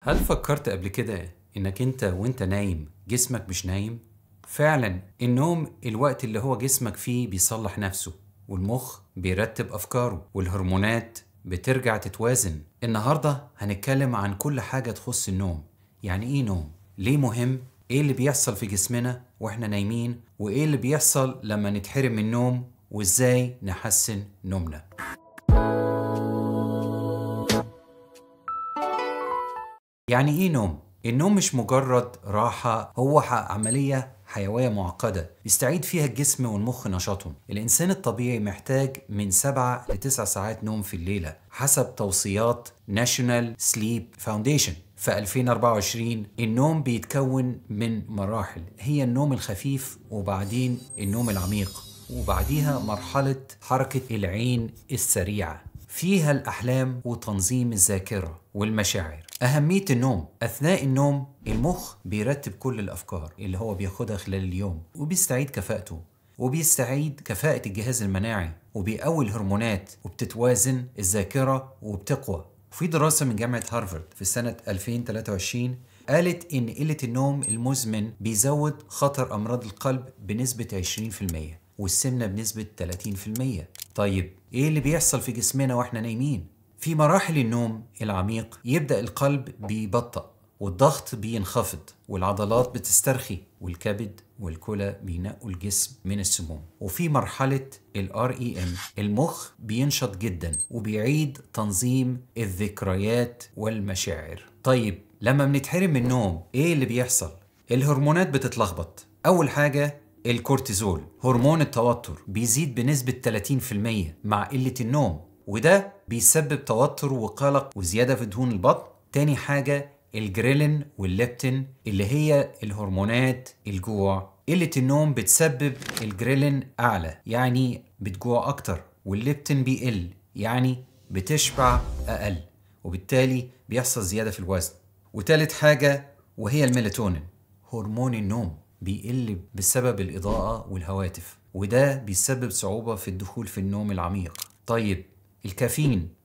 هل فكرت قبل كده إنك أنت وأنت نايم جسمك مش نايم؟ فعلا النوم الوقت اللي هو جسمك فيه بيصلح نفسه، والمخ بيرتب أفكاره، والهرمونات بترجع تتوازن. النهاردة هنتكلم عن كل حاجة تخص النوم. يعني إيه نوم؟ ليه مهم؟ إيه اللي بيحصل في جسمنا وإحنا نايمين؟ وإيه اللي بيحصل لما نتحرم من النوم؟ وإزاي نحسن نومنا؟ يعني ايه نوم؟ النوم مش مجرد راحة، هو عملية حيوية معقدة بيستعيد فيها الجسم والمخ نشاطهم. الإنسان الطبيعي محتاج من 7 ل 9 ساعات نوم في الليلة حسب توصيات National Sleep Foundation. في 2024 النوم بيتكون من مراحل، هي النوم الخفيف، وبعدين النوم العميق، وبعديها مرحلة حركة العين السريعة، فيها الأحلام وتنظيم الذاكرة والمشاعر. أهمية النوم: أثناء النوم المخ بيرتب كل الأفكار اللي هو بياخدها خلال اليوم، وبيستعيد كفاءته، وبيستعيد كفاءة الجهاز المناعي، وبيقوي الهرمونات، وبتتوازن الذاكرة وبتقوى. في دراسة من جامعة هارفارد في سنة 2023 قالت إن قلة النوم المزمن بيزود خطر أمراض القلب بنسبة 20%، والسمنة بنسبة 30%. طيب إيه اللي بيحصل في جسمنا وإحنا نايمين؟ في مراحل النوم العميق يبدأ القلب بيبطأ، والضغط بينخفض، والعضلات بتسترخي، والكبد والكلى بينقوا الجسم من السموم. وفي مرحلة ال REM المخ بينشط جدا وبيعيد تنظيم الذكريات والمشاعر. طيب لما بنتحرم من النوم ايه اللي بيحصل؟ الهرمونات بتتلخبط. اول حاجة الكورتيزول، هرمون التوتر، بيزيد بنسبة 30% مع قلة النوم، وده بيسبب توتر وقلق وزيادة في دهون البطن. تاني حاجة الجريلين والليبتين اللي هي الهرمونات الجوع. قلة النوم بتسبب الجريلين أعلى، يعني بتجوع أكتر، والليبتين بيقل، يعني بتشبع أقل، وبالتالي بيحصل زيادة في الوزن. وتالت حاجة وهي الميلاتونين، هرمون النوم، بيقل بسبب الإضاءة والهواتف، وده بيسبب صعوبة في الدخول في النوم العميق. طيب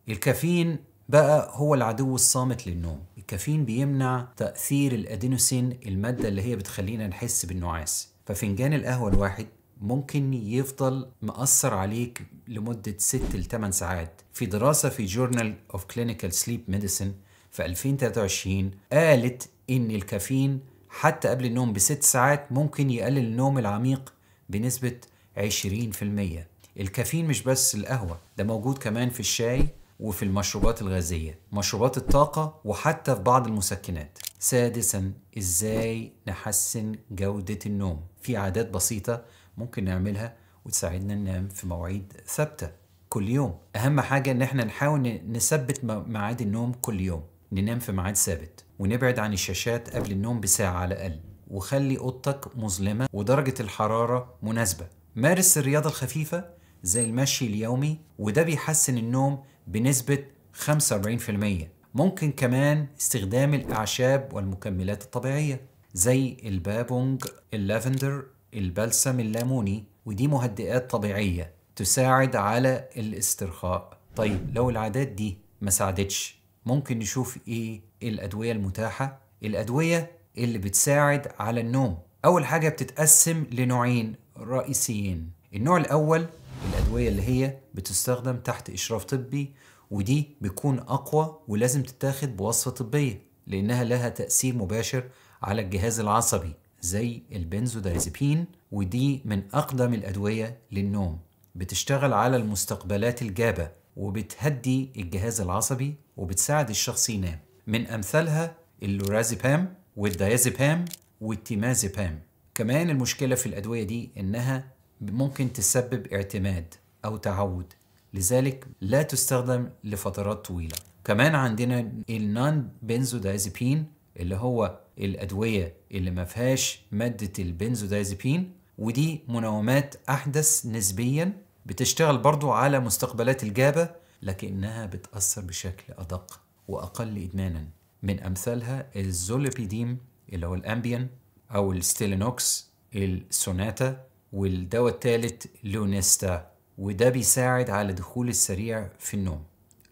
الكافيين بقى هو العدو الصامت للنوم. الكافيين بيمنع تأثير الأدينوسين، المادة اللي هي بتخلينا نحس بالنعاس. ففنجان القهوة الواحد ممكن يفضل مأثر عليك لمدة 6 ل 8 ساعات. في دراسة في Journal of Clinical Sleep Medicine في 2023 قالت إن الكافيين حتى قبل النوم ب6 ساعات ممكن يقلل النوم العميق بنسبة 20%. الكافيين مش بس القهوة، ده موجود كمان في الشاي وفي المشروبات الغازية، مشروبات الطاقة، وحتى في بعض المسكنات. سادسا، ازاي نحسن جودة النوم؟ في عادات بسيطة ممكن نعملها وتساعدنا ننام في مواعيد ثابتة كل يوم. اهم حاجة ان احنا نحاول نثبت ميعاد النوم كل يوم، ننام في ميعاد ثابت، ونبعد عن الشاشات قبل النوم بساعة على الأقل، وخلي أوضتك مظلمة ودرجة الحرارة مناسبة. مارس الرياضة الخفيفة زي المشي اليومي، وده بيحسن النوم بنسبة 45%. ممكن كمان استخدام الأعشاب والمكملات الطبيعية زي البابونج، اللافندر، البلسم الليموني، ودي مهدئات طبيعية تساعد على الاسترخاء. طيب لو العادات دي ما ساعدتش، ممكن نشوف ايه الأدوية المتاحة. الأدوية اللي بتساعد على النوم أول حاجة بتتقسم لنوعين رئيسيين. النوع الأول الأدوية اللي هي بتستخدم تحت إشراف طبي، ودي بيكون أقوى ولازم تتاخد بوصفة طبية لأنها لها تأثير مباشر على الجهاز العصبي، زي البنزودايزيبين، ودي من أقدم الأدوية للنوم. بتشتغل على المستقبلات الجابة وبتهدي الجهاز العصبي وبتساعد الشخص ينام. من أمثالها اللورازيبام والدايازيبام والتيمازيبام. كمان المشكلة في الأدوية دي إنها ممكن تسبب اعتماد أو تعود، لذلك لا تستخدم لفترات طويلة. كمان عندنا النون بنزودايزيبين اللي هو الأدوية اللي ما فيهاش مادة البنزودايزيبين، ودي منومات أحدث نسبيا، بتشتغل برضو على مستقبلات الجابة لكنها بتأثر بشكل أدق وأقل إدمانا. من أمثالها الزوليبيديم اللي هو الأمبيان، أو الستيلينوكس، السوناتا، والدواء الثالث لونيستا، وده بيساعد على دخول السريع في النوم.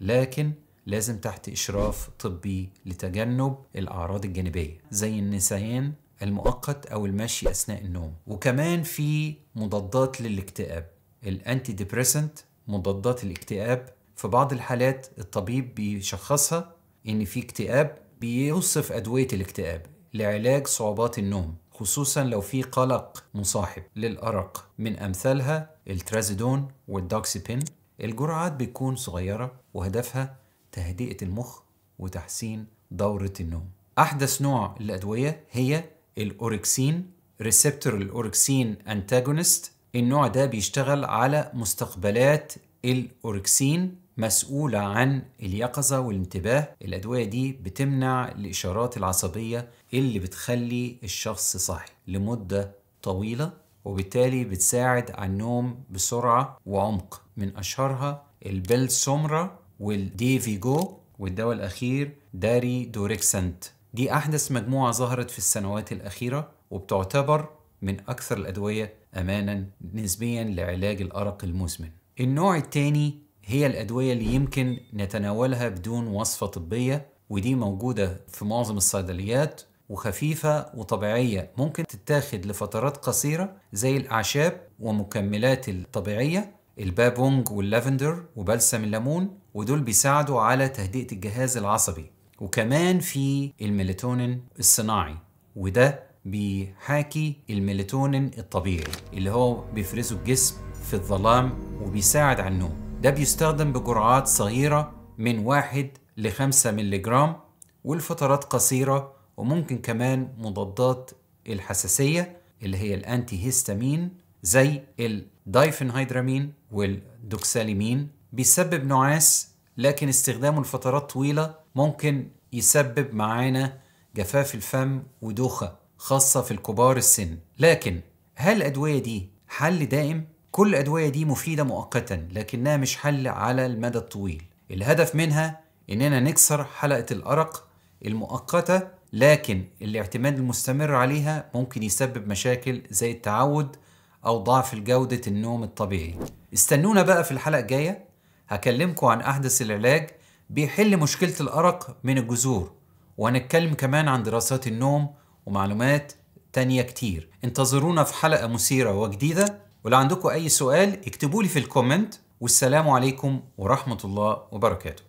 لكن لازم تحت إشراف طبي لتجنب الأعراض الجانبية زي النسيان المؤقت أو المشي أثناء النوم. وكمان في مضادات للاكتئاب، الأنتي ديبريسنت، مضادات الاكتئاب. في بعض الحالات الطبيب بيشخصها إن في اكتئاب، بيوصف أدوية الاكتئاب لعلاج صعوبات النوم، خصوصا لو في قلق مصاحب للأرق، من أمثالها الترازيدون والدوكسيبين. الجرعات بتكون صغيرة وهدفها تهدئة المخ وتحسين دورة النوم. أحدث نوع للأدوية هي الأوركسين، ريسبتور الأوركسين أنتاجونست. النوع ده بيشتغل على مستقبلات الأوركسين، مسؤولة عن اليقظة والانتباه. الأدوية دي بتمنع الإشارات العصبية اللي بتخلي الشخص صاحي لمدة طويلة، وبالتالي بتساعد على النوم بسرعة وعمق. من أشهرها البلسومرا والديفيجو، والدواء الأخير داري دوريكسنت. دي أحدث مجموعة ظهرت في السنوات الأخيرة، وبتعتبر من أكثر الأدوية أماناً نسبياً لعلاج الأرق المزمن. النوع الثاني هي الأدوية اللي يمكن نتناولها بدون وصفة طبية، ودي موجودة في معظم الصيدليات وخفيفة وطبيعية، ممكن تتاخد لفترات قصيرة زي الأعشاب ومكملات الطبيعية، البابونج واللافندر وبلسم الليمون، ودول بيساعدوا على تهدئة الجهاز العصبي. وكمان في الميلاتونين الصناعي، وده بيحاكي الميلاتونين الطبيعي اللي هو بيفرزه الجسم في الظلام وبيساعد على النوم. ده بيستخدم بجرعات صغيرة من 1 ل5 ملغ والفترات قصيرة. وممكن كمان مضادات الحساسية اللي هي الأنتي هيستامين زي الدايفنهيدرامين والدوكساليمين، بيسبب نعاس، لكن استخدامه لفترات طويلة ممكن يسبب معانا جفاف الفم ودوخة، خاصة في الكبار السن. لكن هل الأدوية دي حل دائم؟ كل الأدوية دي مفيدة مؤقتا، لكنها مش حل على المدى الطويل. الهدف منها إننا نكسر حلقة الأرق المؤقتة، لكن الاعتماد المستمر عليها ممكن يسبب مشاكل زي التعود أو ضعف جودة النوم الطبيعي. استنونا بقى في الحلقة الجاية، هكلمكم عن أحدث العلاج بيحل مشكلة الأرق من الجذور، وهنتكلم كمان عن دراسات النوم ومعلومات تانية كتير. انتظرونا في حلقة مثيرة وجديدة، ولو عندكم أي سؤال اكتبولي في الكومنت. والسلام عليكم ورحمة الله وبركاته.